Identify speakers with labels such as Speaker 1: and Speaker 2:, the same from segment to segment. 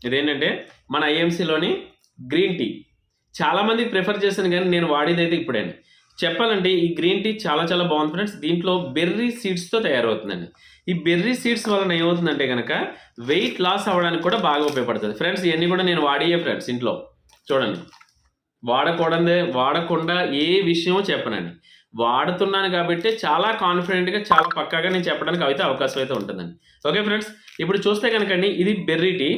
Speaker 1: ఇదేంటంటే మన ఐఎంసీలోని green tea. చాలామందికి ప్రిఫర్ చేశాను గానీ నేను వాడేదైతే ఇప్పుడేనండి. చెప్పాలంటే ఈ గ్రీన్ టీ చాలా చాలా బాగుంది ఫ్రెండ్స్. దీంట్లో బెర్రీ సీడ్స్‌తో తయారవుతుందండి. ఈ బెర్రీ సీడ్స్ వలన ఏమవుతుందంటే గనక వెయిట్ లాస్ అవ్వడానికి కూడా బాగా ఉపయోగపడుతది. ఫ్రెండ్స్ ఇయన్నీ కూడా నేను వాడియే ఫ్రెండ్స్ ఇంట్లో. చూడండి. వాడకుండా ఏ విషయమో చెప్పనండి. వాడుతున్నాను కాబట్టే చాలా కాన్ఫిడెంట్‌గా, చాలా పక్కాగా నేను చెప్పడానికి అయితే అవకాశం అయితే ఉంటదండి. Okay friends. ఇప్పుడు చూస్తే గనకండి ఇది బెర్రీ టీ.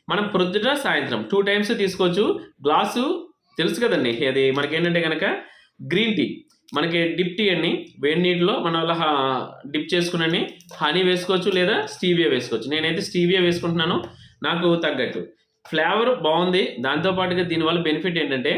Speaker 1: మనం ప్రొద్దుట, సాయంత్రం 2 టైమ్స్ తీసుకోవచ్చు. గ్లాసు తెలుసు కదండీ! అది మనకేంటంటే గనక గ్రీన్ టీ. మనకి డిప్ టీ అండి. వేడి నీటిలో మనం అలా డిప్ చేసుకొనని హనీ వేసుకోవచ్చు లేదా స్టీవియా వేసుకోవచ్చు. నేనైతే స్టీవియా వేసుకుంటున్నాను నాకు తగ్గట్టు. ఫ్లేవర్ బావుంది. దాంతో పాటుగా దీనివల్ల బెనిఫిట్ ఏంటంటే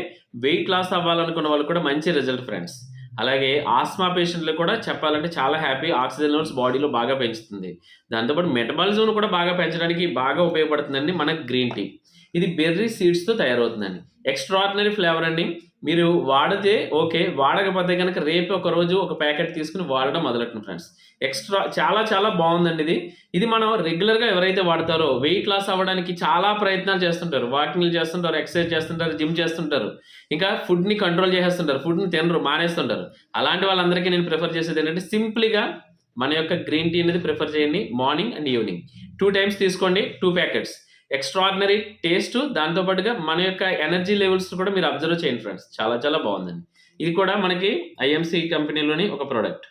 Speaker 1: వెయిట్ లాస్ అవ్వాలనుకున్న వాళ్ళకి కూడా మంచి రిజల్ట్ ఫ్రెండ్స్. అలాగే ఆస్మా పేషెంట్‌లకు కూడా చెప్పాలంటే చాలా హ్యాపీ. ఆక్సిజన్ లెవెల్స్ బాడీలో బాగా పెంచుతుంది. దాంతో పాటు మెటబాలిజంను కూడా బాగా పెంచడానికి బాగా ఉపయోగపడుతుందండి మన గ్రీన్ టీ. ఇది బెర్రీ సీడ్స్‌తో తయారవుతుందండి. ఎక్స్ట్రార్డినరీ ఫ్లేవర్ అండి. మీరు వాడితే ఓకే. వాడకపోతే గనక రేపు ఒక రోజు ఒక ప్యాకెట్ తీసుకొని వాడడం మొదలెట్టండి ఫ్రెండ్స్. చాలా చాలా బావుందండి ఇది. ఇది మనం రెగ్యులర్‌గా ఎవరైతే వాడతారో వెయిట్ లాస్ అవ్వడానికి చాలా ప్రయత్నాలు చేస్తుంటారు. వాకింగ్‌లు చేస్తుంటారు, ఎక్సర్సైజ్ చేస్తుంటారు, జిమ్ చేస్తుంటారు. ఇంకా ఫుడ్‌ని కంట్రోల్ చేసేస్తుంటారు. ఫుడ్‌ని తినరు, మానేస్తుంటారు. అలాంటి వాళ్ళందరికీ నేను ప్రిఫర్ చేసేదేంటంటే సింపుల్‌గా మన యొక్క గ్రీన్ టీ అనేది ప్రిఫర్ చేయండి. Morning and evening. 2 టైమ్స్ తీసుకోండి. 2 ప్యాకెట్స్. ఎక్స్ట్రార్డినరీ టేస్టు దాంతో పాటుగా మన యొక్క ఎనర్జీ లెవెల్స్ కూడా మీరు అబ్జర్వ్ చేయండి ఫ్రెండ్స్. చాలా చాలా బావుందండి. ఇది కూడా మనకి ఐఎంసీ కంపెనీలోని ఒక ప్రొడక్ట్.